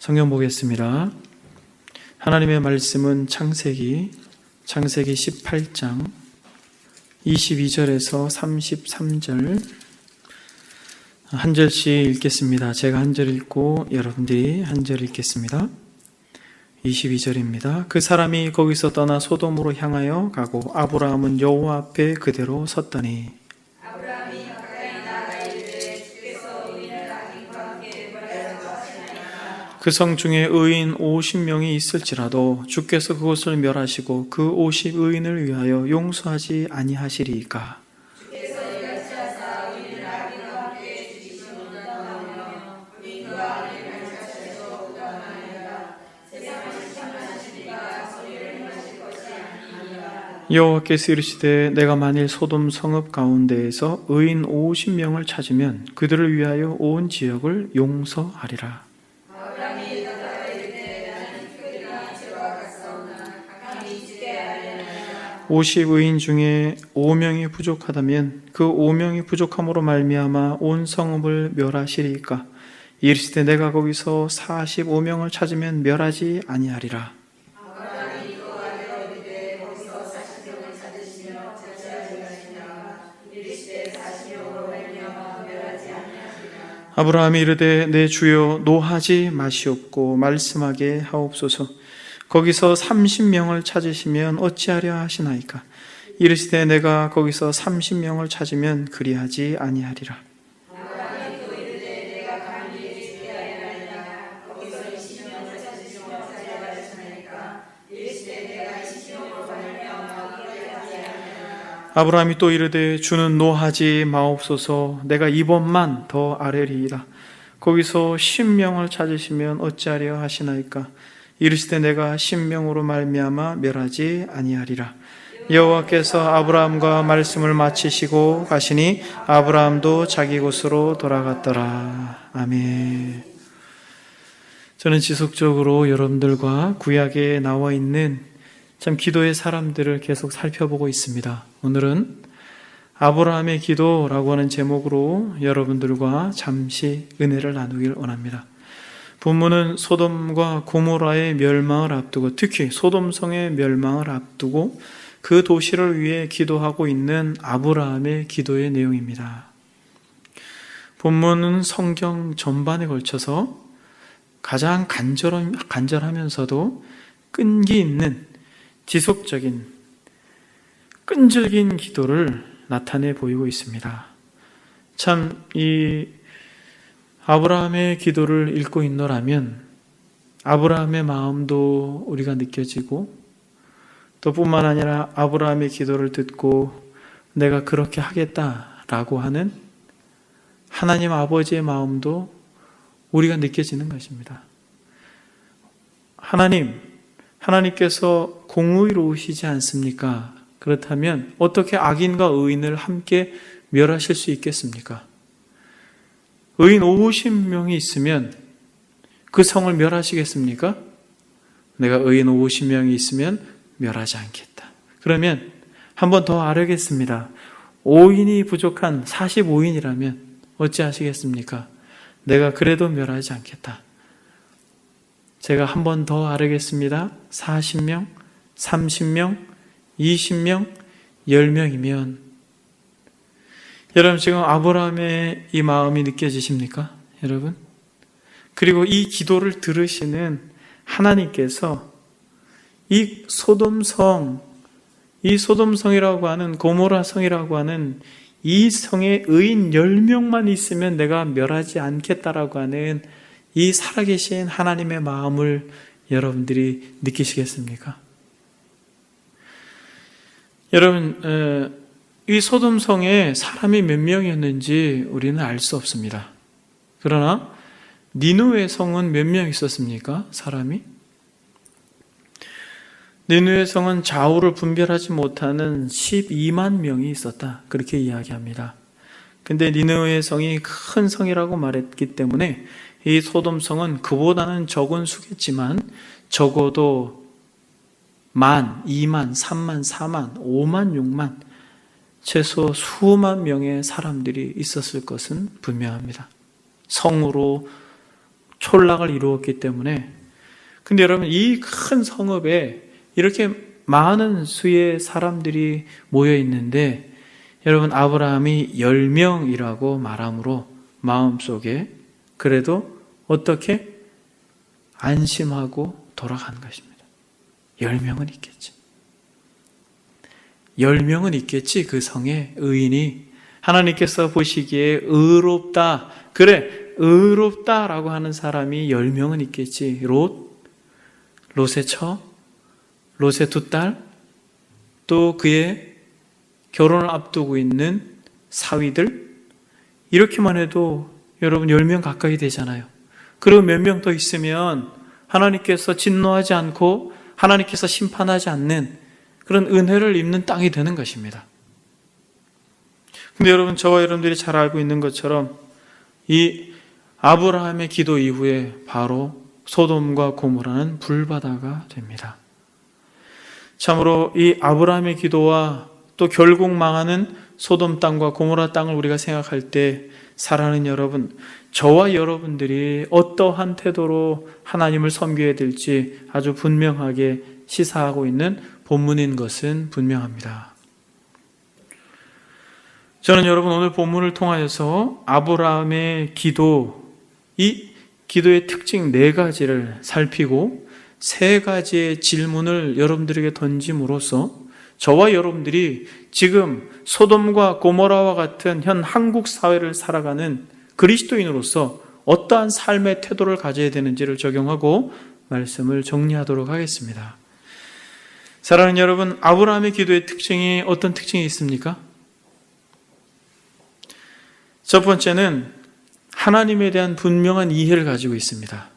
성경 보겠습니다. 하나님의 말씀은 창세기 18장 22절에서 33절 한 절씩 읽겠습니다. 제가 한 절 읽고 여러분들이 한 절 읽겠습니다. 22절입니다. 그 사람이 거기서 떠나 소돔으로 향하여 가고 아브라함은 여호와 앞에 그대로 섰더니 아브라함이 가까이 나아가 이르되 주께서 의인을 악인과 함께 멸하시나이까. 그 성 중에 의인 50명이 있을지라도 주께서 그곳을 멸하시고 그 50의인을 위하여 용서하지 아니하시리이까. 주께서 이같이 하사 의인을 악인과 함께 죽이지 못하며 의인과 악을 갈자시려고 부담하니라. 세상을 심판하시리가 소리를 행하실 것이 아니니라. 여호와께서 이르시되 내가 만일 소돔 성읍 가운데에서 의인 50명을 찾으면 그들을 위하여 온 지역을 용서하리라. 아브라함이 나다가 이르되 나는 특별히나 죄와 같사오나 각함이 지게 하려니와. 50의인 중에 5명이 부족하다면 그 5명이 부족함으로 말미암아 온 성읍을 멸하시리이까. 이르시되 내가 거기서 45명을 찾으면 멸하지 아니하리라. 아브라함이 또 아들어 이르되 거기서 40명을 찾으시며 어찌하지 마시냐. 이르시되 40명으로 말미암아 멸하지 아니하리라. 아브라함이 이르되 내 주여 노하지 마시옵고 말씀하게 하옵소서. 거기서 30명을 찾으시면 어찌하려 하시나이까. 이르시되 내가 거기서 30명을 찾으면 그리하지 아니하리라. 아브라함이 또 이르되 내가 감히 지게 하리라. 거기서 20명을 찾으시며 어찌하려 하시나이까. 이르시되 내가 20명으로 말미암아 그리하지 아니하리라. 아브라함이 또 이르되 주는 노하지 마옵소서. 내가 이번만 더 아뢰리이다. 거기서 10명을 찾으시면 어찌하려 하시나이까. 이르시되 내가 10명으로 말미암아 멸하지 아니하리라. 여호와께서 아브라함과 말씀을 마치시고 가시니 아브라함도 자기 곳으로 돌아갔더라. 아멘. 저는 지속적으로 여러분들과 구약에 나와 있는 참 기도의 사람들을 계속 살펴보고 있습니다. 오늘은 아브라함의 기도라고 하는 제목으로 여러분들과 잠시 은혜를 나누길 원합니다. 본문은 소돔과 고모라의 멸망을 앞두고, 특히 소돔성의 멸망을 앞두고 그 도시를 위해 기도하고 있는 아브라함의 기도의 내용입니다. 본문은 성경 전반에 걸쳐서 가장 간절하면서도 끈기 있는 지속적인 끈질긴 기도를 나타내 보이고 있습니다. 참 이 아브라함의 기도를 읽고 있노라면 아브라함의 마음도 우리가 느껴지고, 또 뿐만 아니라 아브라함의 기도를 듣고 내가 그렇게 하겠다라고 하는 하나님 아버지의 마음도 우리가 느껴지는 것입니다. 하나님께서 공의로우시지 않습니까? 그렇다면 어떻게 악인과 의인을 함께 멸하실 수 있겠습니까? 의인 50명이 있으면 그 성을 멸하시겠습니까? 내가 의인 50명이 있으면 멸하지 않겠다. 그러면 한 번 더 아뢰겠습니다. 5인이 부족한 45인이라면 어찌하시겠습니까? 내가 그래도 멸하지 않겠다. 제가 한 번 더 아뢰겠습니다. 40명, 30명, 20명, 10명이면 여러분 지금 아브라함의 이 마음이 느껴지십니까? 여러분? 그리고 이 기도를 들으시는 하나님께서 이 소돔성이라고 하는 고모라성이라고 하는 이 성에 의인 10명만 있으면 내가 멸하지 않겠다라고 하는 이 살아계신 하나님의 마음을 여러분들이 느끼시겠습니까? 여러분, 이 소돔성에 사람이 몇 명이었는지 우리는 알 수 없습니다. 그러나 니느웨 성은 몇 명 있었습니까? 사람이? 니느웨 성은 좌우를 분별하지 못하는 12만 명이 있었다. 그렇게 이야기합니다. 근데 니느웨 성이 큰 성이라고 말했기 때문에 이 소돔성은 그보다는 적은 수겠지만 적어도 1만, 2만, 3만, 4만, 5만, 6만 최소 수만 명의 사람들이 있었을 것은 분명합니다. 성으로 촌락을 이루었기 때문에. 근데 여러분, 이 큰 성읍에 이렇게 많은 수의 사람들이 모여 있는데 여러분, 아브라함이 10명이라고 말함으로 마음속에 그래도 어떻게 안심하고 돌아간 것입니다. 10명은 있겠지. 10명은 있겠지. 그 성에 의인이 하나님께서 보시기에 의롭다. 그래, 의롭다라고 하는 사람이 10명은 있겠지. 롯의 처, 롯의 두 딸, 또 그의 결혼을 앞두고 있는 사위들, 이렇게만 해도 여러분 10명 가까이 되잖아요. 그리고 몇 명 더 있으면 하나님께서 진노하지 않고 하나님께서 심판하지 않는 그런 은혜를 입는 땅이 되는 것입니다. 근데 여러분, 저와 여러분들이 잘 알고 있는 것처럼 이 아브라함의 기도 이후에 바로 소돔과 고모라는 불바다가 됩니다. 참으로 이 아브라함의 기도와 또 결국 망하는 소돔 땅과 고모라 땅을 우리가 생각할 때 사랑하는 여러분, 저와 여러분들이 어떠한 태도로 하나님을 섬겨야 될지 아주 분명하게 시사하고 있는 본문인 것은 분명합니다. 저는 여러분, 오늘 본문을 통하여서 아브라함의 기도, 이 기도의 특징 4가지를 살피고 3가지의 질문을 여러분들에게 던짐으로써 저와 여러분들이 지금 소돔과 고모라와 같은 현 한국 사회를 살아가는 그리스도인으로서 어떠한 삶의 태도를 가져야 되는지를 적용하고 말씀을 정리하도록 하겠습니다. 사랑하는 여러분, 아브라함의 기도의 특징이 어떤 특징이 있습니까? 첫 번째는 하나님에 대한 분명한 이해를 가지고 있습니다.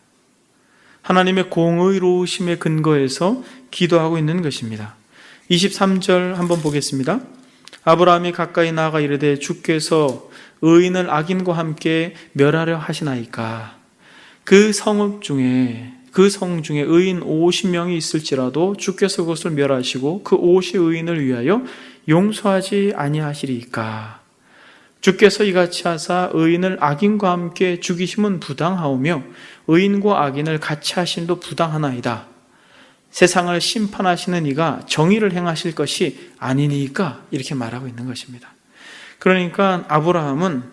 하나님의 공의로우심의 근거에서 기도하고 있는 것입니다. 23절 한번 보겠습니다. 아브라함이 가까이 나아가 이르되 주께서 의인을 악인과 함께 멸하려 하시나이까. 그 성읍 중에 그 성 중에 의인 50명이 있을지라도 주께서 그것을 멸하시고 그 50 의인을 위하여 용서하지 아니하시리이까. 주께서 이같이 하사 의인을 악인과 함께 죽이심은 부당하오며 의인과 악인을 같이 하심도 부당하나이다. 세상을 심판하시는 이가 정의를 행하실 것이 아니니까, 이렇게 말하고 있는 것입니다. 그러니까 아브라함은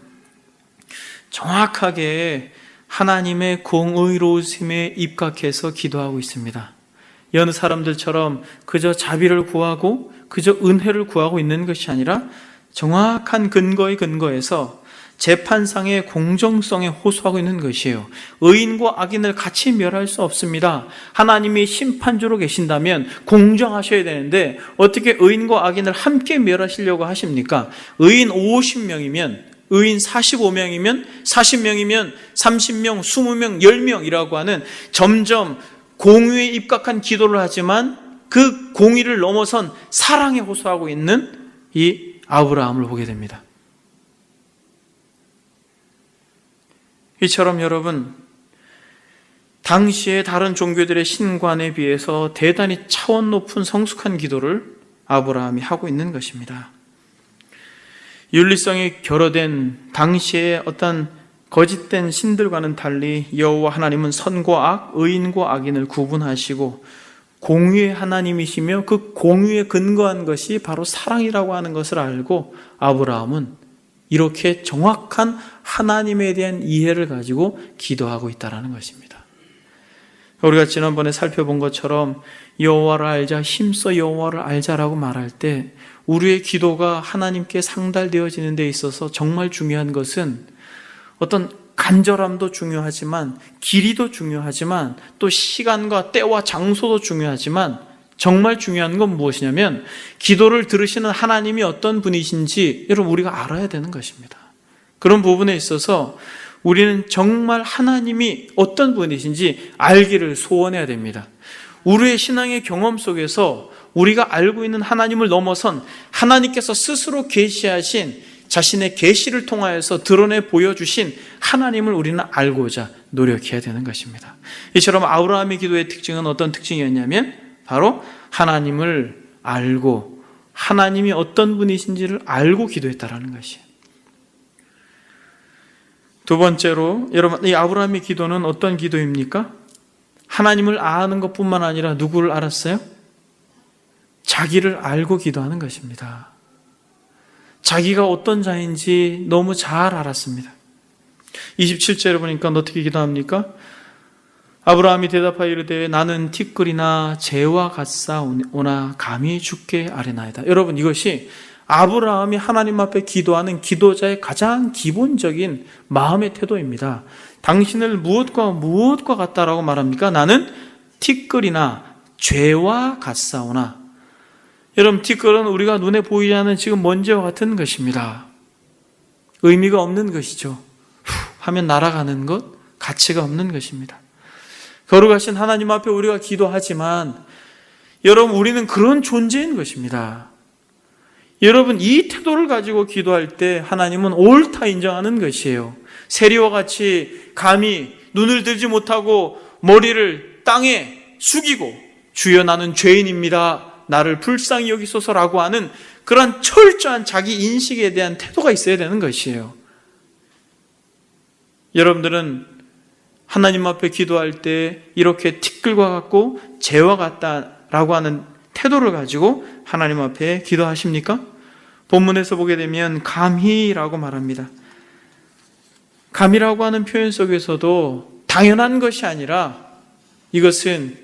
정확하게 하나님의 공의로우심에 입각해서 기도하고 있습니다. 여느 사람들처럼 그저 자비를 구하고 그저 은혜를 구하고 있는 것이 아니라 정확한 근거의 근거에서 재판상의 공정성에 호소하고 있는 것이에요. 의인과 악인을 같이 멸할 수 없습니다. 하나님이 심판주로 계신다면 공정하셔야 되는데 어떻게 의인과 악인을 함께 멸하시려고 하십니까? 의인 50명이면, 의인 45명이면, 40명이면 30명, 20명, 10명이라고 하는 점점 공의에 입각한 기도를 하지만 그 공의를 넘어선 사랑에 호소하고 있는 이 아브라함을 보게 됩니다. 이처럼 여러분, 당시의 다른 종교들의 신관에 비해서 대단히 차원 높은 성숙한 기도를 아브라함이 하고 있는 것입니다. 윤리성이 결여된 당시의 어떤 거짓된 신들과는 달리 여호와 하나님은 선과 악, 의인과 악인을 구분하시고 공의의 하나님이시며 그 공의에 근거한 것이 바로 사랑이라고 하는 것을 알고 아브라함은 이렇게 정확한 하나님에 대한 이해를 가지고 기도하고 있다는 것입니다. 우리가 지난번에 살펴본 것처럼 여호와를 알자, 힘써 여호와를 알자라고 말할 때 우리의 기도가 하나님께 상달되어지는 데 있어서 정말 중요한 것은 어떤 간절함도 중요하지만 길이도 중요하지만 또 시간과 때와 장소도 중요하지만 정말 중요한 건 무엇이냐면 기도를 들으시는 하나님이 어떤 분이신지 여러분 우리가 알아야 되는 것입니다. 그런 부분에 있어서 우리는 정말 하나님이 어떤 분이신지 알기를 소원해야 됩니다. 우리의 신앙의 경험 속에서 우리가 알고 있는 하나님을 넘어선 하나님께서 스스로 계시하신 자신의 계시를 통하여서 드러내 보여주신 하나님을 우리는 알고자 노력해야 되는 것입니다. 이처럼 아브라함의 기도의 특징은 어떤 특징이었냐면 바로 하나님을 알고 하나님이 어떤 분이신지를 알고 기도했다라는 것이에요. 두 번째로, 여러분, 이 아브라함의 기도는 어떤 기도입니까? 하나님을 아는 것뿐만 아니라 누구를 알았어요? 자기를 알고 기도하는 것입니다. 자기가 어떤 자인지 너무 잘 알았습니다. 27절에 보니까 어떻게 기도합니까? 아브라함이 대답하여 이르되 나는 티끌이나 재와 같사오나 감히 주께 아뢰나이다. 여러분, 이것이 아브라함이 하나님 앞에 기도하는 기도자의 가장 기본적인 마음의 태도입니다. 당신을 무엇과 같다라고 말합니까? 나는 티끌이나 죄와 같사오나. 여러분, 티끌은 우리가 눈에 보이지 않는 지금 먼지와 같은 것입니다. 의미가 없는 것이죠. 하면 날아가는 것, 가치가 없는 것입니다. 거룩하신 하나님 앞에 우리가 기도하지만 여러분, 우리는 그런 존재인 것입니다. 여러분, 이 태도를 가지고 기도할 때 하나님은 옳다 인정하는 것이에요. 세리와 같이 감히 눈을 들지 못하고 머리를 땅에 숙이고 주여 나는 죄인입니다, 나를 불쌍히 여기소서라고 하는 그런 철저한 자기 인식에 대한 태도가 있어야 되는 것이에요. 여러분들은 하나님 앞에 기도할 때 이렇게 티끌과 같고 재와 같다라고 하는 태도를 가지고 하나님 앞에 기도하십니까? 본문에서 보게 되면 감히라고 말합니다. 감히라고 하는 표현 속에서도 당연한 것이 아니라 이것은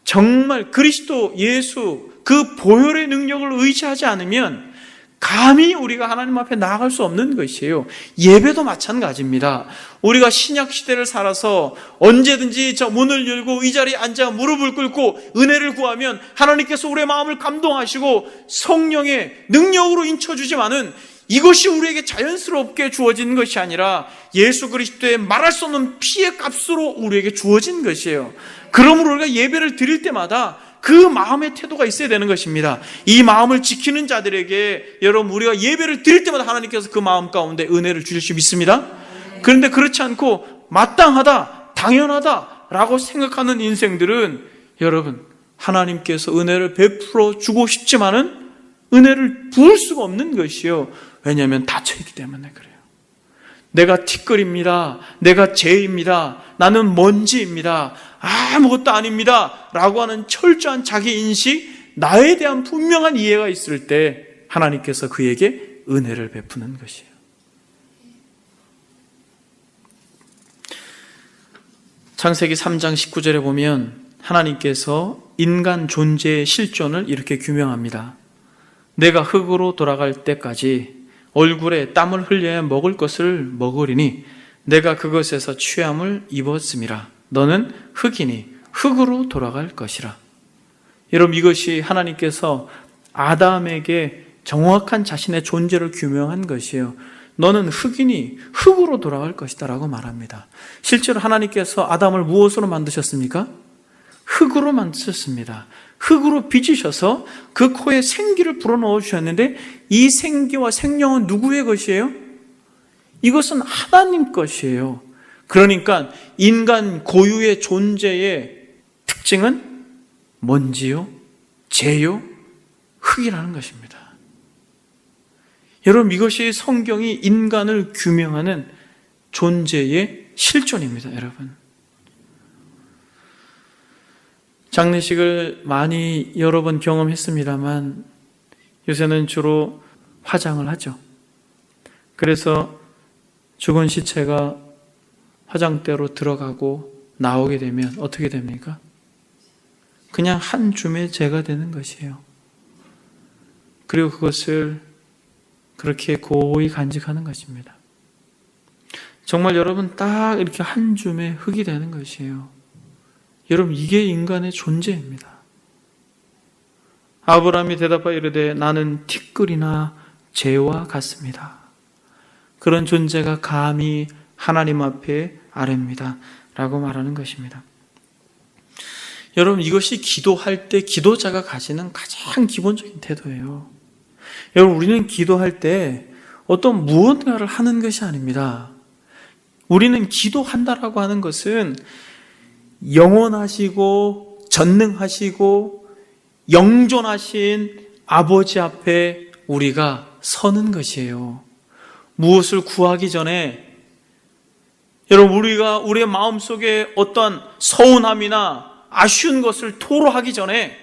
정말 그리스도 예수 그 보혈의 능력을 의지하지 않으면 감히 우리가 하나님 앞에 나아갈 수 없는 것이에요. 예배도 마찬가지입니다. 우리가 신약 시대를 살아서 언제든지 저 문을 열고 이 자리에 앉아 무릎을 꿇고 은혜를 구하면 하나님께서 우리의 마음을 감동하시고 성령의 능력으로 인쳐주지만은 이것이 우리에게 자연스럽게 주어진 것이 아니라 예수 그리스도의 말할 수 없는 피의 값으로 우리에게 주어진 것이에요. 그러므로 우리가 예배를 드릴 때마다 그 마음의 태도가 있어야 되는 것입니다. 이 마음을 지키는 자들에게 여러분, 우리가 예배를 드릴 때마다 하나님께서 그 마음 가운데 은혜를 주실 수 믿습니다. 그런데 그렇지 않고 마땅하다, 당연하다라고 생각하는 인생들은 여러분, 하나님께서 은혜를 베풀어 주고 싶지만은 은혜를 부을 수가 없는 것이요. 왜냐하면 닫혀있기 때문에 그래요. 내가 티끌입니다, 내가 죄입니다, 나는 먼지입니다, 아무것도 아닙니다 라고 하는 철저한 자기 인식, 나에 대한 분명한 이해가 있을 때 하나님께서 그에게 은혜를 베푸는 것이에요. 창세기 3장 19절에 보면 하나님께서 인간 존재의 실존을 이렇게 규명합니다. 내가 흙으로 돌아갈 때까지 얼굴에 땀을 흘려야 먹을 것을 먹으리니 내가 그것에서 취함을 입었음이라. 너는 흙이니 흙으로 돌아갈 것이라. 여러분, 이것이 하나님께서 아담에게 정확한 자신의 존재를 규명한 것이에요. 너는 흙이니 흙으로 돌아갈 것이다 라고 말합니다. 실제로 하나님께서 아담을 무엇으로 만드셨습니까? 흙으로 만드셨습니다. 흙으로 빚으셔서 그 코에 생기를 불어넣어 주셨는데 이 생기와 생명은 누구의 것이에요? 이것은 하나님 것이에요. 그러니까 인간 고유의 존재의 특징은 먼지요, 재요, 흙이라는 것입니다. 여러분, 이것이 성경이 인간을 규명하는 존재의 실존입니다. 여러분, 장례식을 많이 여러 번 경험했습니다만 요새는 주로 화장을 하죠. 그래서 죽은 시체가 화장대로 들어가고 나오게 되면 어떻게 됩니까? 그냥 한 줌의 재가 되는 것이에요. 그리고 그것을 그렇게 고이 간직하는 것입니다. 정말 여러분, 딱 이렇게 한 줌의 흙이 되는 것이에요. 여러분, 이게 인간의 존재입니다. 아브라함이 대답하여 이르되 나는 티끌이나 재와 같습니다. 그런 존재가 감히 하나님 앞에 아뢰입니다 라고 말하는 것입니다. 여러분, 이것이 기도할 때 기도자가 가지는 가장 기본적인 태도예요. 여러분, 우리는 기도할 때 어떤 무언가를 하는 것이 아닙니다. 우리는 기도한다라고 하는 것은 영원하시고 전능하시고 영존하신 아버지 앞에 우리가 서는 것이에요. 무엇을 구하기 전에 여러분, 우리가 우리의 마음속에 어떠한 서운함이나 아쉬운 것을 토로하기 전에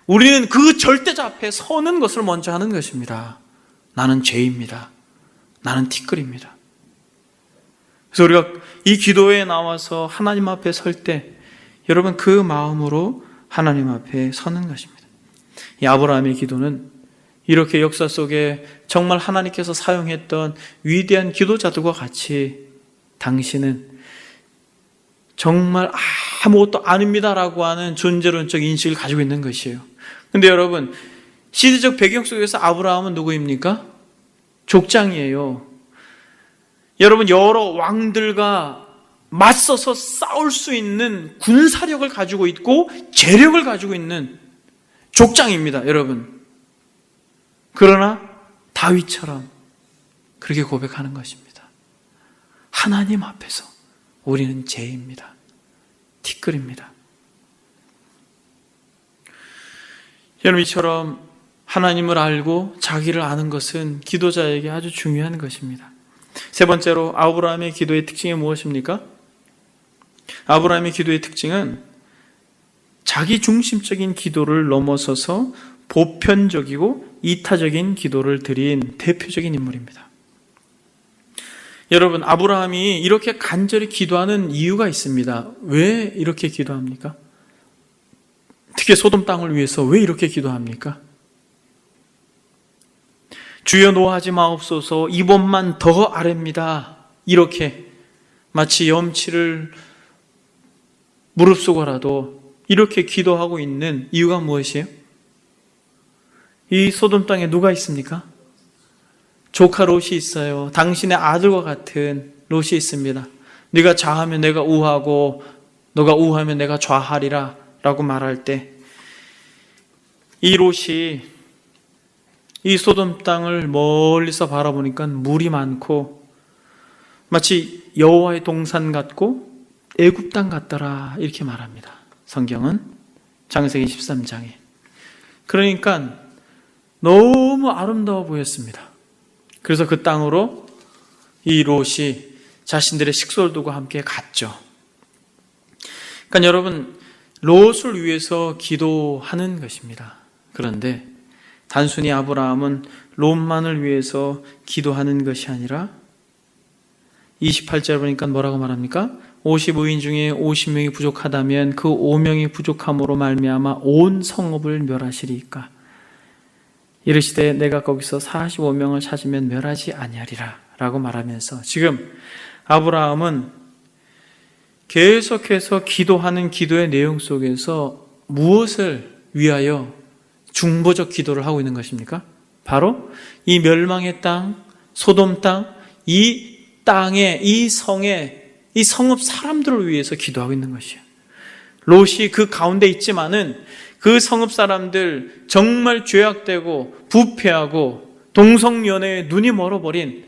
우리는 그 절대자 앞에 서는 것을 먼저 하는 것입니다. 나는 죄입니다. 나는 티끌입니다. 그래서 우리가 이 기도에 나와서 하나님 앞에 설 때 여러분 그 마음으로 하나님 앞에 서는 것입니다. 이 아브라함의 기도는 이렇게 역사 속에 정말 하나님께서 사용했던 위대한 기도자들과 같이 당신은 정말 아무것도 아닙니다라고 하는 존재론적 인식을 가지고 있는 것이에요. 근데 여러분, 시대적 배경 속에서 아브라함은 누구입니까? 족장이에요. 여러분, 여러 왕들과 맞서서 싸울 수 있는 군사력을 가지고 있고 재력을 가지고 있는 족장입니다, 여러분. 그러나 다윗처럼 그렇게 고백하는 것입니다. 하나님 앞에서 우리는 죄입니다. 티끌입니다. 여러분, 이처럼 하나님을 알고 자기를 아는 것은 기도자에게 아주 중요한 것입니다. 세 번째로 아브라함의 기도의 특징이 무엇입니까? 아브라함의 기도의 특징은 자기 중심적인 기도를 넘어서서 보편적이고 이타적인 기도를 드린 대표적인 인물입니다. 여러분, 아브라함이 이렇게 간절히 기도하는 이유가 있습니다. 왜 이렇게 기도합니까? 특히 소돔 땅을 위해서 왜 이렇게 기도합니까? 주여 노하지 마옵소서, 이번만 더 아뢰입니다. 이렇게 마치 염치를 무릅쓰고라도 이렇게 기도하고 있는 이유가 무엇이에요? 이 소돔 땅에 누가 있습니까? 조카 롯이 있어요. 당신의 아들과 같은 롯이 있습니다. 네가 좌하면 내가 우하고 너가 우하면 내가 좌하리라 라고 말할 때 이 롯이 이 소돔 땅을 멀리서 바라보니까 물이 많고 마치 여호와의 동산 같고 애굽 땅 같더라 이렇게 말합니다. 성경은 창세기 13장에. 그러니까 너무 아름다워 보였습니다. 그래서 그 땅으로 이 롯이 자신들의 식솔들과 함께 갔죠. 그러니까 여러분, 롯을 위해서 기도하는 것입니다. 그런데 단순히 아브라함은 롯만을 위해서 기도하는 것이 아니라 28절 보니까 뭐라고 말합니까? 55인 중에 50명이 부족하다면 그 5명이 부족함으로 말미암아 온 성읍을 멸하시리이까. 이르시되 내가 거기서 45명을 찾으면 멸하지 아니하리라 라고 말하면서 지금 아브라함은 계속해서 기도하는 기도의 내용 속에서 무엇을 위하여 중보적 기도를 하고 있는 것입니까? 바로 이 멸망의 땅, 소돔 땅, 이 땅에, 이 성에, 이 성읍 사람들을 위해서 기도하고 있는 것이에요. 롯이 그 가운데 있지만은 그 성읍 사람들 정말 죄악되고 부패하고 동성연애에 눈이 멀어버린,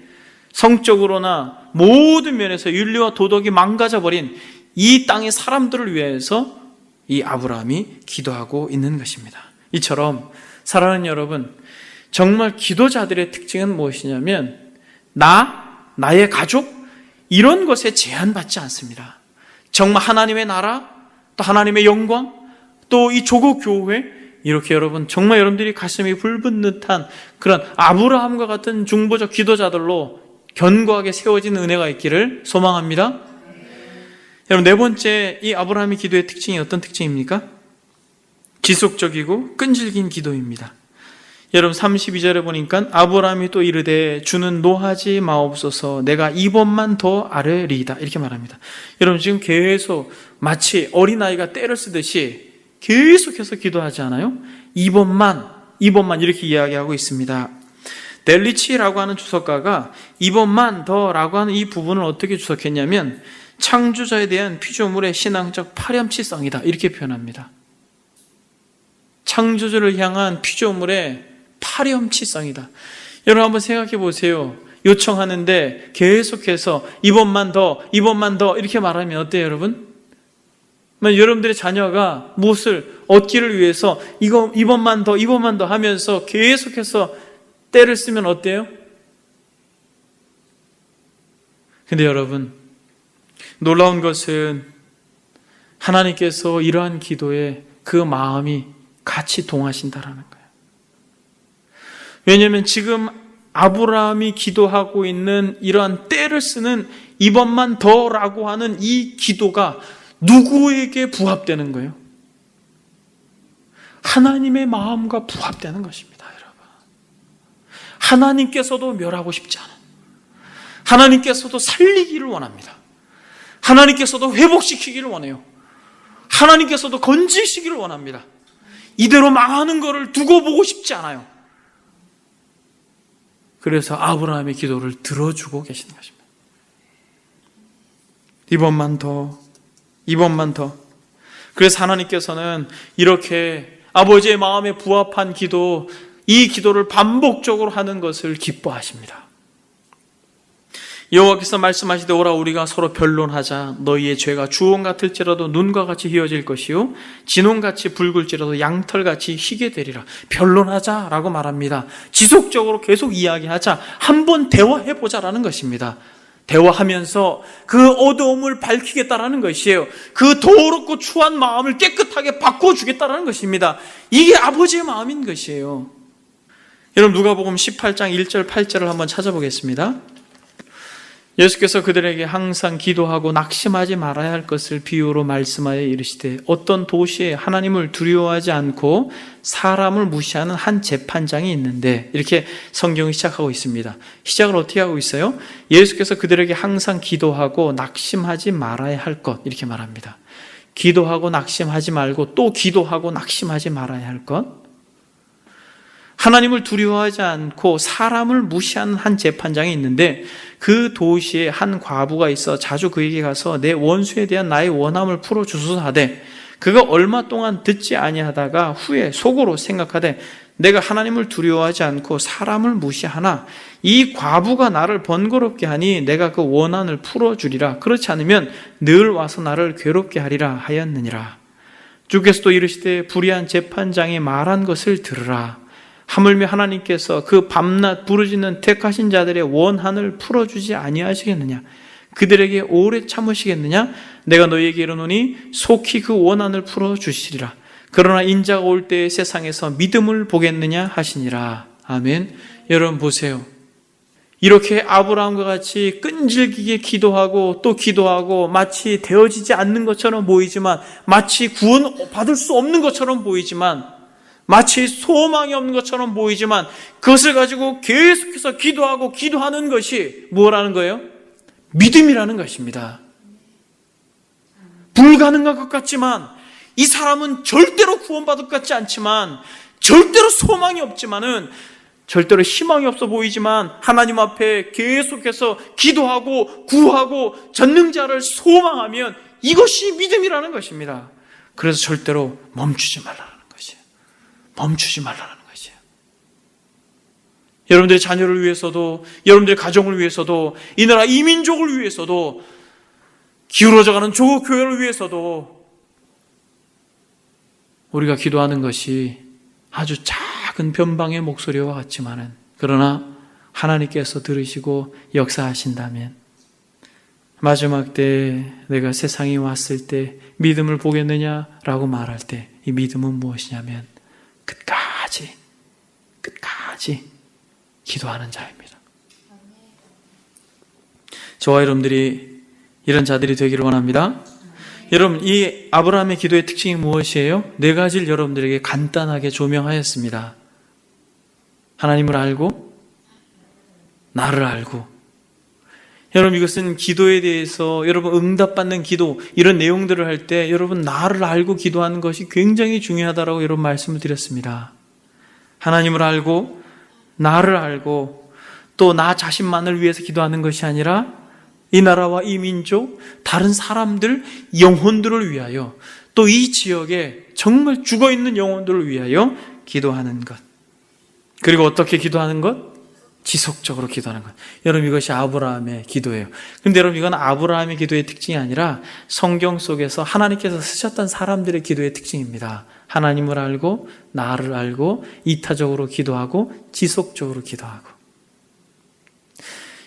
성적으로나 모든 면에서 윤리와 도덕이 망가져버린 이 땅의 사람들을 위해서 이 아브라함이 기도하고 있는 것입니다. 이처럼 사랑하는 여러분, 정말 기도자들의 특징은 무엇이냐면 나의 가족 이런 것에 제한받지 않습니다. 정말 하나님의 나라, 또 하나님의 영광, 또 이 조국 교회, 이렇게 여러분 정말 여러분들이 가슴이 불붙는 듯한 그런 아브라함과 같은 중보적 기도자들로 견고하게 세워진 은혜가 있기를 소망합니다. 여러분, 네 번째 이 아브라함의 기도의 특징이 어떤 특징입니까? 지속적이고 끈질긴 기도입니다. 여러분 32절에 보니까 아브라함이 또 이르되 주는 노하지 마옵소서 내가 이번만 더 아뢰리이다 이렇게 말합니다. 여러분 지금 계속 마치 어린아이가 때를 쓰듯이 계속해서 기도하지 않아요? 이번만 이렇게 이야기하고 있습니다. 델리치라고 하는 주석가가 이번만 더라고 하는 이 부분을 어떻게 주석했냐면 창조자에 대한 피조물의 신앙적 파렴치성이다 이렇게 표현합니다. 창조주를 향한 피조물의 파렴치성이다. 여러분 한번 생각해 보세요. 요청하는데 계속해서 이번만 더 이렇게 말하면 어때요, 여러분? 여러분들의 자녀가 무엇을 얻기를 위해서 이번만 더 하면서 계속해서 때를 쓰면 어때요? 근데 여러분, 놀라운 것은 하나님께서 이러한 기도에 그 마음이 같이 동하신다라는 거예요. 왜냐하면 지금 아브라함이 기도하고 있는 이러한 때를 쓰는 이번만 더라고 하는 이 기도가 누구에게 부합되는 거예요? 하나님의 마음과 부합되는 것입니다, 여러분. 하나님께서도 멸하고 싶지 않은, 하나님께서도 살리기를 원합니다. 하나님께서도 회복시키기를 원해요. 하나님께서도 건지시기를 원합니다. 이대로 망하는 것을 두고 보고 싶지 않아요. 그래서 아브라함의 기도를 들어주고 계시는 것입니다. 이번만 더, 이번만 더. 그래서 하나님께서는 이렇게 아버지의 마음에 부합한 기도, 이 기도를 반복적으로 하는 것을 기뻐하십니다. 여호와께서 말씀하시되 오라 우리가 서로 변론하자. 너희의 죄가 주홍 같을지라도 눈과 같이 희어질 것이요 진홍같이 붉을지라도 양털같이 희게 되리라. 변론하자라고 말합니다. 지속적으로 계속 이야기하자. 한번 대화해보자라는 것입니다. 대화하면서 그 어두움을 밝히겠다라는 것이에요. 그 더럽고 추한 마음을 깨끗하게 바꿔주겠다라는 것입니다. 이게 아버지의 마음인 것이에요. 여러분 누가복음 18장 1절 8절을 한번 찾아보겠습니다. 예수께서 그들에게 항상 기도하고 낙심하지 말아야 할 것을 비유로 말씀하여 이르시되 어떤 도시에 하나님을 두려워하지 않고 사람을 무시하는 한 재판장이 있는데, 이렇게 성경이 시작하고 있습니다. 시작을 어떻게 하고 있어요? 예수께서 그들에게 항상 기도하고 낙심하지 말아야 할 것, 이렇게 말합니다. 기도하고 낙심하지 말고 또 기도하고 낙심하지 말아야 할 것. 하나님을 두려워하지 않고 사람을 무시하는 한 재판장이 있는데, 그 도시에 한 과부가 있어 자주 그에게 가서 내 원수에 대한 나의 원함을 풀어주소서 하되, 그가 얼마 동안 듣지 아니하다가 후에 속으로 생각하되 내가 하나님을 두려워하지 않고 사람을 무시하나 이 과부가 나를 번거롭게 하니 내가 그 원한을 풀어주리라. 그렇지 않으면 늘 와서 나를 괴롭게 하리라 하였느니라. 주께서도 이르시되 불의한 재판장이 말한 것을 들으라. 하물며 하나님께서 그 밤낮 부르짖는 택하신 자들의 원한을 풀어주지 아니하시겠느냐? 그들에게 오래 참으시겠느냐? 내가 너희에게 이르노니 속히 그 원한을 풀어주시리라. 그러나 인자가 올 때에 세상에서 믿음을 보겠느냐 하시니라. 아멘. 여러분 보세요. 이렇게 아브라함과 같이 끈질기게 기도하고 또 기도하고 마치 되어지지 않는 것처럼 보이지만, 마치 구원받을 수 없는 것처럼 보이지만, 마치 소망이 없는 것처럼 보이지만, 그것을 가지고 계속해서 기도하고 기도하는 것이 뭐라는 거예요? 믿음이라는 것입니다. 불가능한 것 같지만, 이 사람은 절대로 구원받을 것 같지 않지만, 절대로 소망이 없지만은, 절대로 희망이 없어 보이지만 하나님 앞에 계속해서 기도하고 구하고 전능자를 소망하면 이것이 믿음이라는 것입니다. 그래서 절대로 멈추지 말라는 것이에요. 멈추지 말라는 것이에요. 여러분들의 자녀를 위해서도, 여러분들의 가정을 위해서도, 이 나라 이민족을 위해서도, 기울어져가는 조국교회를 위해서도 우리가 기도하는 것이 아주 작은 변방의 목소리와 같지만은, 그러나 하나님께서 들으시고 역사하신다면 마지막 때 내가 세상에 왔을 때 믿음을 보겠느냐라고 말할 때 이 믿음은 무엇이냐면 끝까지 기도하는 자입니다. 저와 여러분들이 이런 자들이 되기를 원합니다. 여러분, 이 아브라함의 기도의 특징이 무엇이에요? 네 가지를 여러분들에게 간단하게 조명하였습니다. 하나님을 알고, 나를 알고. 여러분, 이것은 기도에 대해서 여러분 응답받는 기도, 이런 내용들을 할 때 여러분 나를 알고 기도하는 것이 굉장히 중요하다고 여러분 말씀을 드렸습니다. 하나님을 알고, 나를 알고, 또 나 자신만을 위해서 기도하는 것이 아니라 이 나라와 이 민족, 다른 사람들, 영혼들을 위하여, 또 이 지역에 정말 죽어있는 영혼들을 위하여 기도하는 것. 그리고 어떻게 기도하는 것? 지속적으로 기도하는 것. 여러분, 이것이 아브라함의 기도예요. 그런데 여러분, 이건 아브라함의 기도의 특징이 아니라 성경 속에서 하나님께서 쓰셨던 사람들의 기도의 특징입니다. 하나님을 알고, 나를 알고, 이타적으로 기도하고, 지속적으로 기도하고.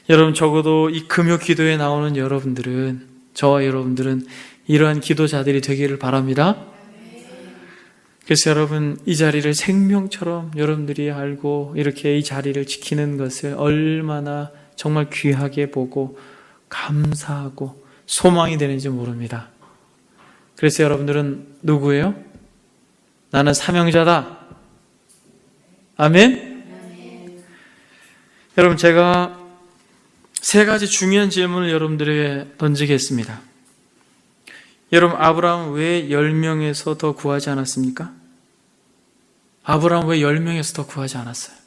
여러분, 적어도 이 금요 기도에 나오는 여러분들은 저와 여러분들은 이러한 기도자들이 되기를 바랍니다. 그래서 여러분, 이 자리를 생명처럼 여러분들이 알고 이렇게 이 자리를 지키는 것을 얼마나 정말 귀하게 보고 감사하고 소망이 되는지 모릅니다. 그래서 여러분들은 누구예요? 나는 사명자다. 아멘? 여러분, 제가 세 가지 중요한 질문을 여러분들에게 던지겠습니다. 여러분, 아브라함은 왜 10명에서 더 구하지 않았습니까? 아브라함은 왜 10명에서 더 구하지 않았어요?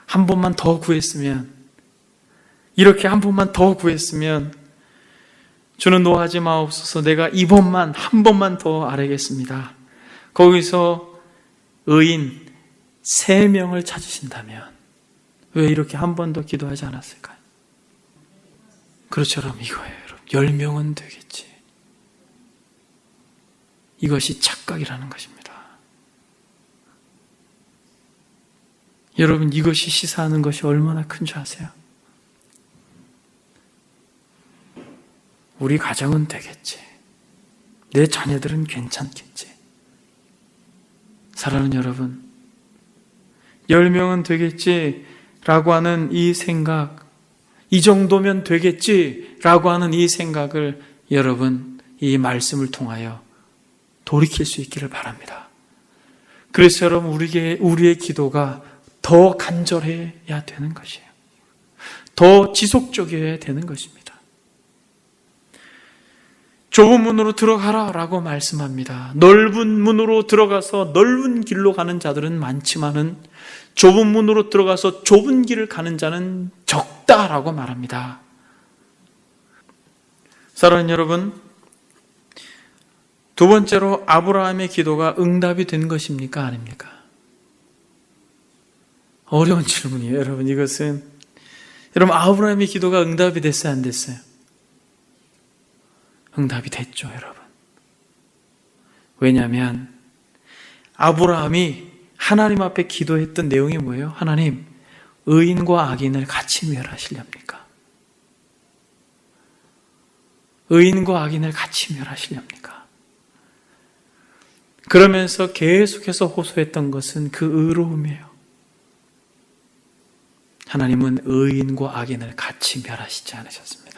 한 번만 더 구했으면, 이렇게 한 번만 더 구했으면, 주는 노하지 마옵소서, 내가 이번만, 한 번만 더 아뢰겠습니다. 거기서 의인 3명을 찾으신다면 왜 이렇게 한 번 더 기도하지 않았을까요? 그렇죠, 여러분, 이거예요. 여러분, 10명은 되겠지. 이것이 착각이라는 것입니다. 여러분, 이것이 시사하는 것이 얼마나 큰 줄 아세요? 우리 가정은 되겠지. 내 자녀들은 괜찮겠지. 사랑하는 여러분, 10명은 되겠지라고 하는 이 생각, 이 정도면 되겠지라고 하는 이 생각을 여러분, 이 말씀을 통하여 돌이킬 수 있기를 바랍니다. 그래서 여러분, 우리의 기도가 더 간절해야 되는 것이에요. 더 지속적이어야 되는 것입니다. 좁은 문으로 들어가라 라고 말씀합니다. 넓은 문으로 들어가서 넓은 길로 가는 자들은 많지만은 좁은 문으로 들어가서 좁은 길을 가는 자는 적다라고 말합니다. 사랑하는 여러분, 두 번째로 아브라함의 기도가 응답이 된 것입니까? 아닙니까? 어려운 질문이에요, 여러분. 이것은 여러분, 아브라함의 기도가 응답이 됐어요, 안 됐어요? 응답이 됐죠, 여러분. 왜냐하면 아브라함이 하나님 앞에 기도했던 내용이 뭐예요? 하나님, 의인과 악인을 같이 멸하시렵니까? 의인과 악인을 같이 멸하시렵니까? 그러면서 계속해서 호소했던 것은 그 의로움이에요. 하나님은 의인과 악인을 같이 멸하시지 않으셨습니다.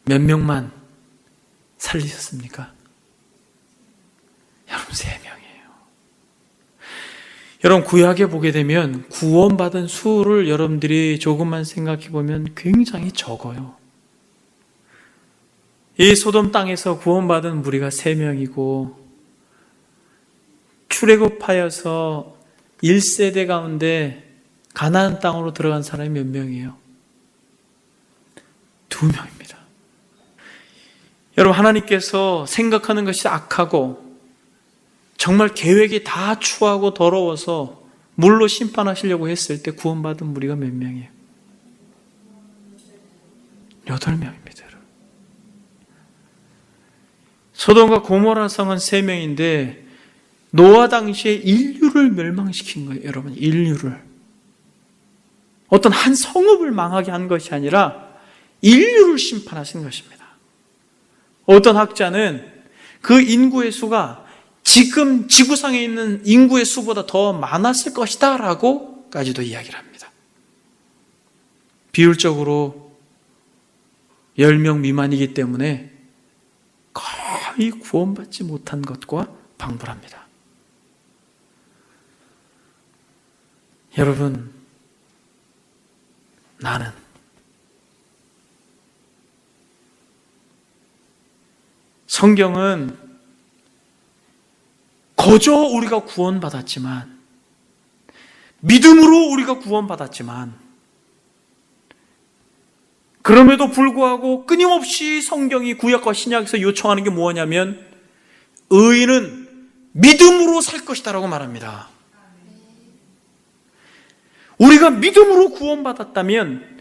몇 명만 살리셨습니까? 여러분, 3명이에요. 여러분, 구약에 보게 되면 구원받은 수를 여러분들이 조금만 생각해 보면 굉장히 적어요. 이 소돔 땅에서 구원받은 무리가 3명이고 출애굽하여서 1세대 가운데 가나안 땅으로 들어간 사람이 몇 명이에요? 2명입니다. 여러분, 하나님께서 생각하는 것이 악하고 정말 계획이 다 추하고 더러워서 물로 심판하시려고 했을 때 구원받은 무리가 몇 명이에요? 8명입니다. 여러분. 소돔과 고모라 성은 3명인데 노아 당시에 인류를 멸망시킨 거예요. 여러분, 인류를. 어떤 한 성읍을 망하게 한 것이 아니라 인류를 심판하신 것입니다. 어떤 학자는 그 인구의 수가 지금 지구상에 있는 인구의 수보다 더 많았을 것이다 라고까지도 이야기를 합니다. 비율적으로 10명 미만이기 때문에 거의 구원받지 못한 것과 방불합니다. 여러분, 나는 성경은 거저 우리가 구원받았지만, 믿음으로 우리가 구원받았지만, 그럼에도 불구하고 끊임없이 성경이 구약과 신약에서 요청하는 게 뭐냐면 의인은 믿음으로 살 것이다라고 말합니다. 우리가 믿음으로 구원받았다면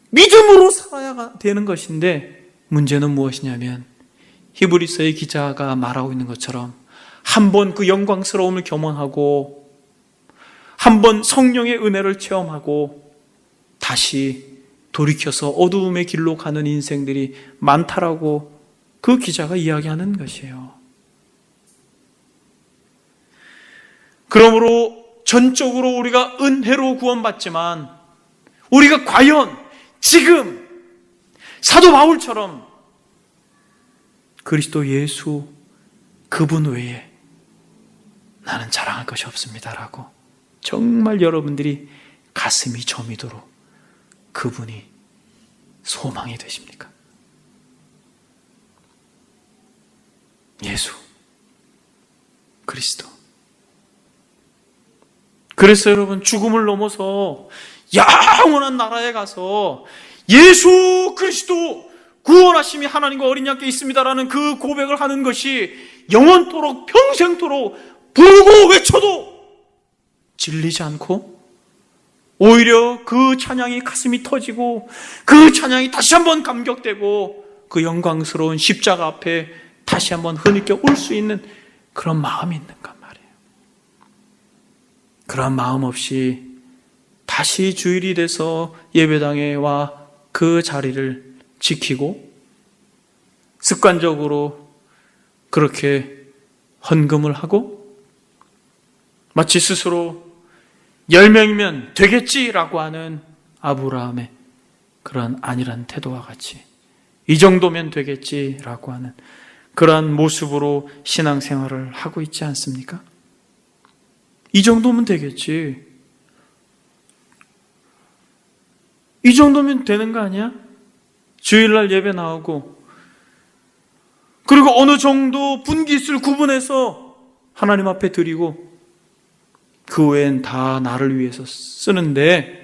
믿음으로 살아야 되는 것인데, 문제는 무엇이냐면 히브리서의 기자가 말하고 있는 것처럼 한번 그 영광스러움을 경험하고 한번 성령의 은혜를 체험하고 다시 돌이켜서 어두움의 길로 가는 인생들이 많다라고 그 기자가 이야기하는 것이에요. 그러므로 전적으로 우리가 은혜로 구원받지만 우리가 과연 지금 사도 바울처럼 그리스도 예수 그분 외에 나는 자랑할 것이 없습니다라고 정말 여러분들이 가슴이 저미도록 그분이 소망이 되십니까? 예수 그리스도. 그래서 여러분 죽음을 넘어서 영원한 나라에 가서 예수 그리스도 구원하심이 하나님과 어린 양께 있습니다라는 그 고백을 하는 것이 영원토록 평생토록 부르고 외쳐도 질리지 않고 오히려 그 찬양이 가슴이 터지고 그 찬양이 다시 한번 감격되고 그 영광스러운 십자가 앞에 다시 한번 흐느껴 올 수 있는 그런 마음이 있는가 말이에요. 그런 마음 없이 다시 주일이 돼서 예배당에 와 그 자리를 지키고 습관적으로 그렇게 헌금을 하고 마치 스스로 10명이면 되겠지라고 하는 아브라함의 그런 안일한 태도와 같이 이 정도면 되겠지라고 하는 그러한 모습으로 신앙생활을 하고 있지 않습니까? 이 정도면 되겠지. 이 정도면 되는 거 아니야? 주일날 예배 나오고 그리고 어느 정도 분깃을 구분해서 하나님 앞에 드리고 그 외엔 다 나를 위해서 쓰는데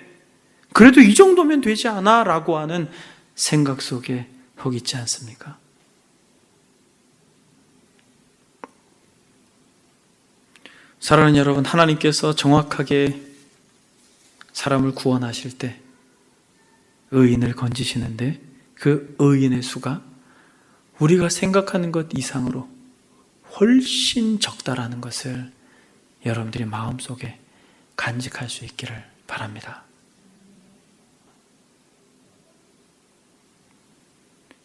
그래도 이 정도면 되지 않아? 라고 하는 생각 속에 혹 있지 않습니까? 사랑하는 여러분, 하나님께서 정확하게 사람을 구원하실 때 의인을 건지시는데 그 의인의 수가 우리가 생각하는 것 이상으로 훨씬 적다라는 것을 여러분들이 마음속에 간직할 수 있기를 바랍니다.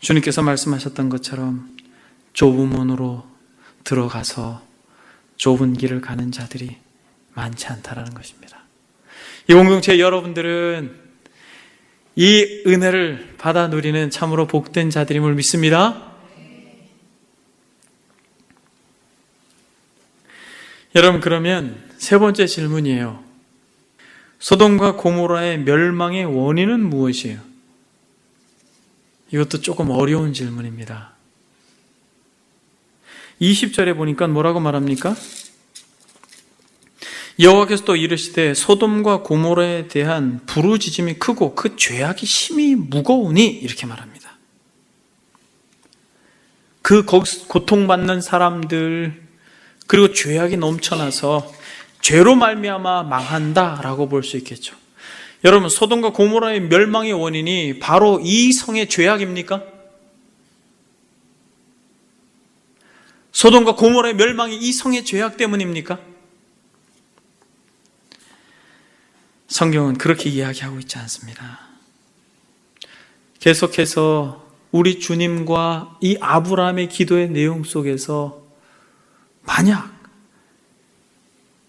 주님께서 말씀하셨던 것처럼 좁은 문으로 들어가서 좁은 길을 가는 자들이 많지 않다라는 것입니다. 이 공동체 여러분들은 이 은혜를 받아 누리는 참으로 복된 자들임을 믿습니다. 여러분, 그러면 세 번째 질문이에요. 소돔과 고모라의 멸망의 원인은 무엇이에요? 이것도 조금 어려운 질문입니다. 20절에 보니까 뭐라고 말합니까? 여호와께서 또 이르시되 소돔과 고모라에 대한 부르짖음이 크고 그 죄악이 심히 무거우니 이렇게 말합니다. 그 고통받는 사람들 그리고 죄악이 넘쳐나서 죄로 말미암아 망한다라고 볼 수 있겠죠. 여러분, 소돔과 고모라의 멸망의 원인이 바로 이 성의 죄악입니까? 소돔과 고모라의 멸망이 이 성의 죄악 때문입니까? 성경은 그렇게 이야기하고 있지 않습니다. 계속해서 우리 주님과 이 아브라함의 기도의 내용 속에서 만약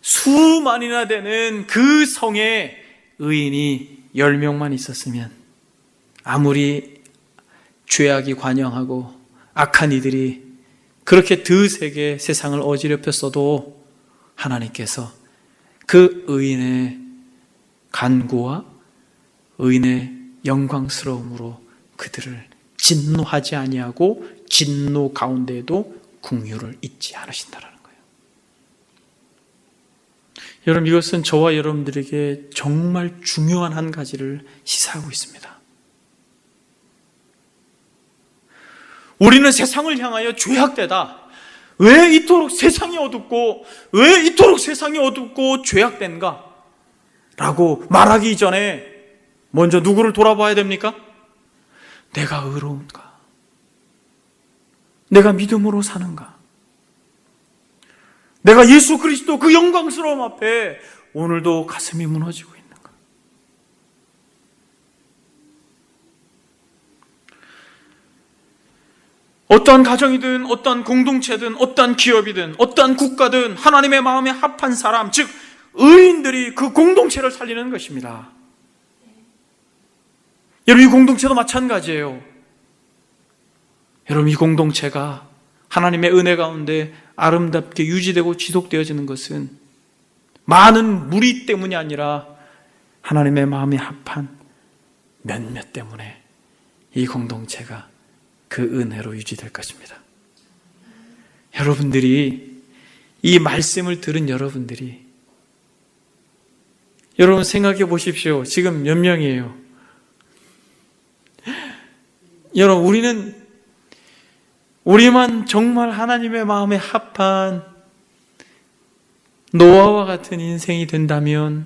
수만이나 되는 그 성에 의인이 10명만 있었으면 아무리 죄악이 관영하고 악한 이들이 그렇게 드세게 세상을 어지럽혔어도 하나님께서 그 의인의 간구와 의인의 영광스러움으로 그들을 진노하지 아니하고 진노 가운데에도 긍휼을 잊지 않으신다라는 거예요. 여러분, 이것은 저와 여러분들에게 정말 중요한 한 가지를 시사하고 있습니다. 우리는 세상을 향하여 죄악되다. 왜 이토록 세상이 어둡고 왜 이토록 세상이 어둡고 죄악된가? 라고 말하기 이전에 먼저 누구를 돌아봐야 됩니까? 내가 의로운가? 내가 믿음으로 사는가? 내가 예수 그리스도 그 영광스러움 앞에 오늘도 가슴이 무너지고 있는가? 어떠한 가정이든 어떠한 공동체든 어떠한 기업이든 어떠한 국가든 하나님의 마음에 합한 사람, 즉 의인들이 그 공동체를 살리는 것입니다. 여러분, 이 공동체도 마찬가지예요. 여러분, 이 공동체가 하나님의 은혜 가운데 아름답게 유지되고 지속되어지는 것은 많은 무리 때문이 아니라 하나님의 마음에 합한 몇몇 때문에 이 공동체가 그 은혜로 유지될 것입니다. 여러분들이, 이 말씀을 들은 여러분들이, 여러분 생각해 보십시오. 지금 몇 명이에요? 여러분, 우리만 정말 하나님의 마음에 합한 노아와 같은 인생이 된다면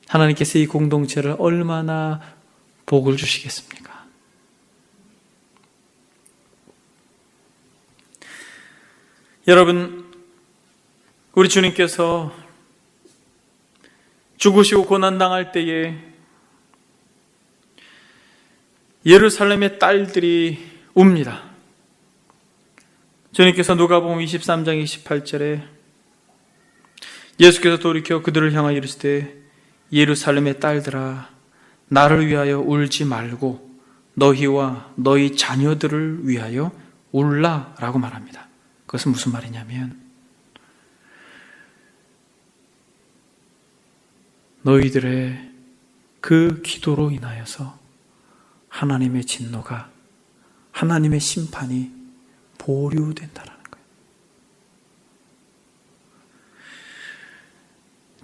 하나님께서 이 공동체를 얼마나 복을 주시겠습니까? 여러분, 우리 주님께서 죽으시고 고난당할 때에 예루살렘의 딸들이 웁니다. 주님께서 누가복음 23장 28절에 예수께서 돌이켜 그들을 향하여 이르시되 예루살렘의 딸들아, 나를 위하여 울지 말고 너희와 너희 자녀들을 위하여 울라라고 말합니다. 그것은 무슨 말이냐면, 너희들의 그 기도로 인하여서 하나님의 진노가, 하나님의 심판이 보류된다라는 거예요.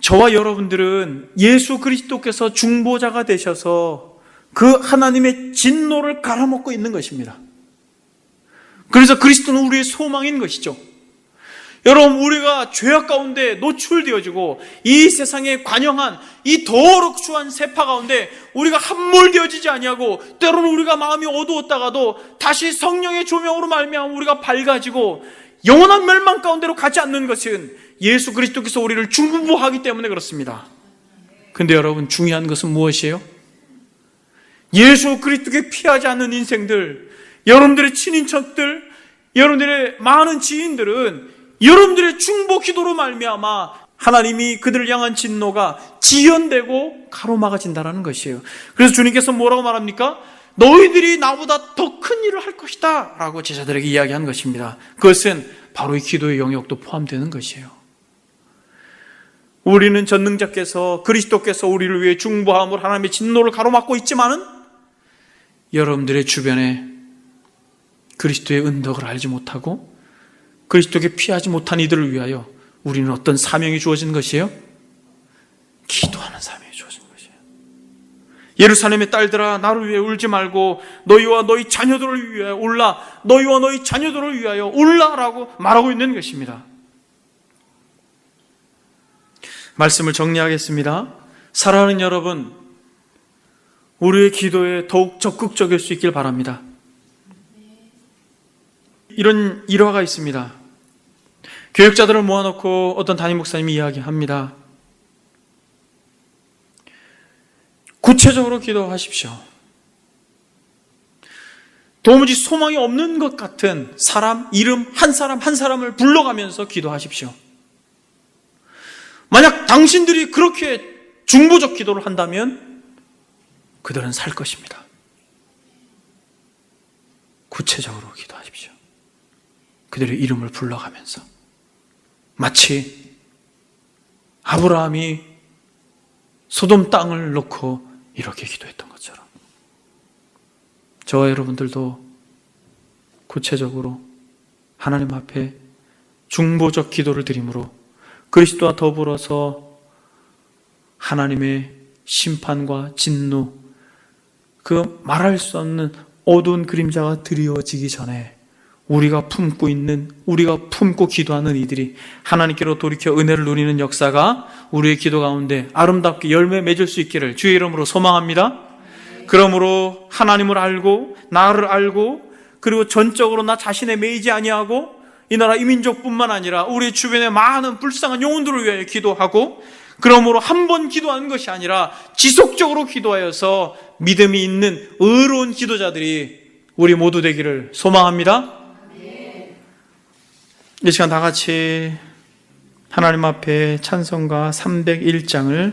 저와 여러분들은 예수 그리스도께서 중보자가 되셔서 그 하나님의 진노를 갈아먹고 있는 것입니다. 그래서 그리스도는 우리의 소망인 것이죠. 여러분, 우리가 죄악 가운데 노출되어지고 이 세상에 관영한 이 더럽추한 세파 가운데 우리가 함몰되어지지 아니하고, 때로는 우리가 마음이 어두웠다가도 다시 성령의 조명으로 말미암아 우리가 밝아지고 영원한 멸망 가운데로 가지 않는 것은 예수 그리스도께서 우리를 중보하기 때문에 그렇습니다. 근데 여러분, 중요한 것은 무엇이에요? 예수 그리스도께 피하지 않는 인생들, 여러분들의 친인척들, 여러분들의 많은 지인들은 여러분들의 중보 기도로 말미암아 하나님이 그들을 향한 진노가 지연되고 가로막아진다는 것이에요. 그래서 주님께서 뭐라고 말합니까? 너희들이 나보다 더 큰 일을 할 것이다 라고 제자들에게 이야기한 것입니다. 그것은 바로 이 기도의 영역도 포함되는 것이에요. 우리는 전능자께서, 그리스도께서 우리를 위해 중보함으로 하나님의 진노를 가로막고 있지만은 여러분들의 주변에 그리스도의 은덕을 알지 못하고 그리스도께 피하지 못한 이들을 위하여 우리는 어떤 사명이 주어진 것이에요? 기도하는 사명이 주어진 것이에요. 예루살렘의 딸들아, 나를 위해 울지 말고 너희와 너희 자녀들을 위하여 울라, 너희와 너희 자녀들을 위하여 울라라고 말하고 있는 것입니다. 말씀을 정리하겠습니다. 사랑하는 여러분, 우리의 기도에 더욱 적극적일 수 있길 바랍니다. 이런 일화가 있습니다. 교육자들을 모아놓고 어떤 담임 목사님이 이야기합니다. 구체적으로 기도하십시오. 도무지 소망이 없는 것 같은 사람, 이름 한 사람 한 사람을 불러가면서 기도하십시오. 만약 당신들이 그렇게 중보적 기도를 한다면 그들은 살 것입니다. 구체적으로 기도하십시오. 그들의 이름을 불러가면서, 마치 아브라함이 소돔 땅을 놓고 이렇게 기도했던 것처럼 저와 여러분들도 구체적으로 하나님 앞에 중보적 기도를 드림으로 그리스도와 더불어서 하나님의 심판과 진노, 그 말할 수 없는 어두운 그림자가 드리워지기 전에 우리가 품고 기도하는 이들이 하나님께로 돌이켜 은혜를 누리는 역사가 우리의 기도 가운데 아름답게 열매 맺을 수 있기를 주의 이름으로 소망합니다. 그러므로 하나님을 알고 나를 알고 그리고 전적으로 나 자신에 매이지 아니하고 이 나라 이민족뿐만 아니라 우리 주변의 많은 불쌍한 영혼들을 위하여 기도하고, 그러므로 한 번 기도하는 것이 아니라 지속적으로 기도하여서 믿음이 있는 의로운 기도자들이 우리 모두 되기를 소망합니다. 이 시간 다 같이 하나님 앞에 찬송가 301장을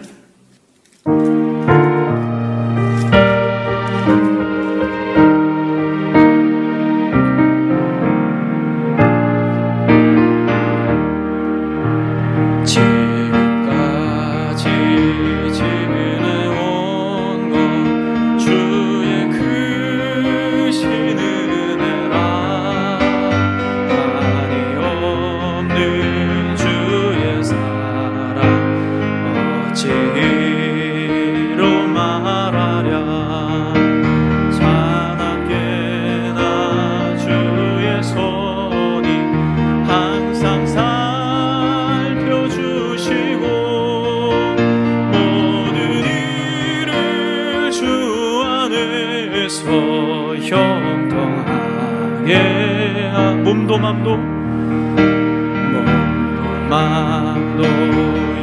형통하게 몸도 맘도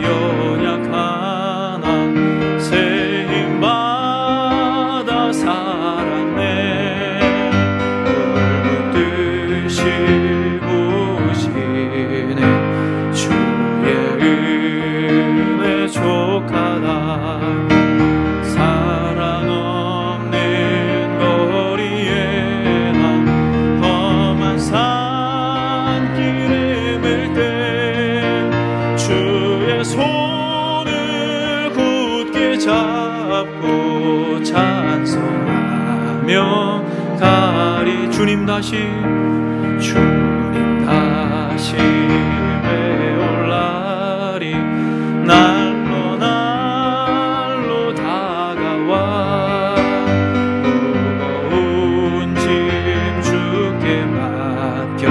연약하나 세임받아 살았네. 붉은 뜻이 부시네. 주의 은혜 족하다. 잡고 찬송하며 가리. 주님 다시 배울 날이 날로 날로 다가와. 무거운 짐 주께 맡겨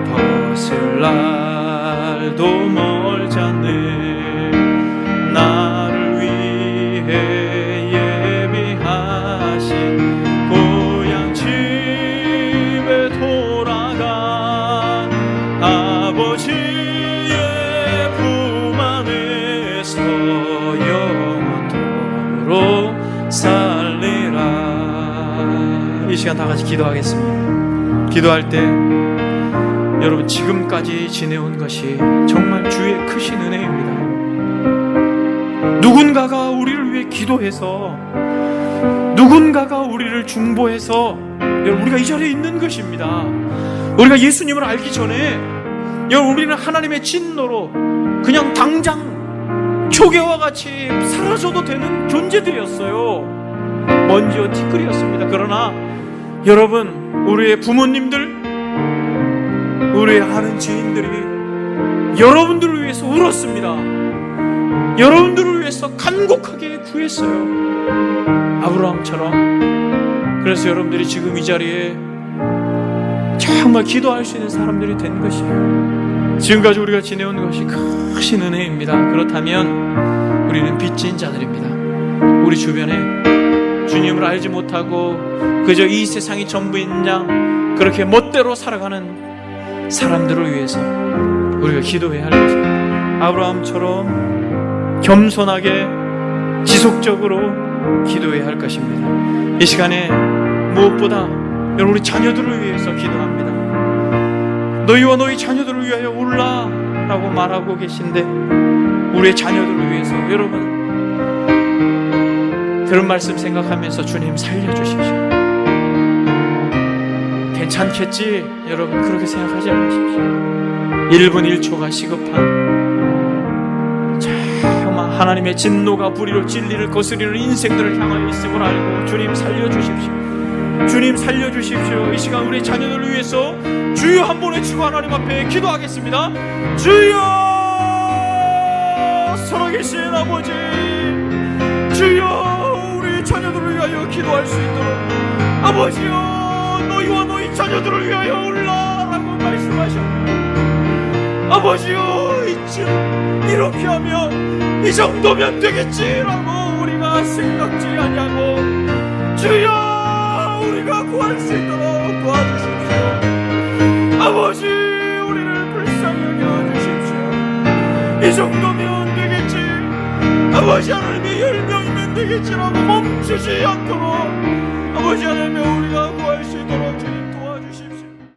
벗을 날도 멀지 않네. 예비하신 고향 집에 돌아가 아버지의 품 안에서 영원토록 살리라. 이 시간 다 같이 기도하겠습니다. 기도할 때 여러분 지금까지 지내온 것이 정말 주의 크신 은혜입니다. 누군가가 우리를 위해 기도해서, 누군가가 우리를 중보해서 여러분 우리가 이 자리에 있는 것입니다. 우리가 예수님을 알기 전에 여러분 우리는 하나님의 진노로 그냥 당장 초계와 같이 사라져도 되는 존재들이었어요. 먼지와 티끌이었습니다. 그러나 여러분 우리의 부모님들, 우리의 아는 지인들이 여러분들을 위해서 울었습니다. 여러분들을 위해서 간곡하게 구했어요. 아브라함처럼. 그래서 여러분들이 지금 이 자리에 정말 기도할 수 있는 사람들이 된 것이에요. 지금까지 우리가 지내온 것이 크신 은혜입니다. 그렇다면 우리는 빚진 자들입니다. 우리 주변에 주님을 알지 못하고 그저 이 세상이 전부인 양 그렇게 멋대로 살아가는 사람들을 위해서 우리가 기도해야 할 것입니다. 아브라함처럼 겸손하게 지속적으로 기도해야 할 것입니다. 이 시간에 무엇보다 여러분 우리 자녀들을 위해서 기도합니다. 너희와 너희 자녀들을 위하여 울라 라고 말하고 계신데 우리의 자녀들을 위해서 여러분 들은 말씀 생각하면서 주님 살려주십시오. 괜찮겠지? 여러분 그렇게 생각하지 마십시오. 1분 1초가 시급한 하나님의 진노가 불의로 진리를 거스리는 인생들을 향하여 있음을 알고 주님 살려주십시오. 주님 살려주십시오. 이 시간 우리 자녀들을 위해서 주여 한 번 외치고 하나님 앞에 기도하겠습니다. 주여 살아계신 아버지, 주여 우리 자녀들을 위하여 기도할 수 있도록 아버지여 너희와 너희 자녀들을 위하여 울라라고 말씀하셨습니다. 아버지여 이쯤 이렇게 하면 이 정도면 되겠지라고 우리가 생각지 아니하고 주여 우리가 구할 수 있도록 도와주십시오. 아버지 우리를 불쌍히 여겨주십시오. 이 정도면 되겠지, 아버지 하나님의 10명이면 되겠지라고 멈추지 않도록 아버지 하나님의 우리가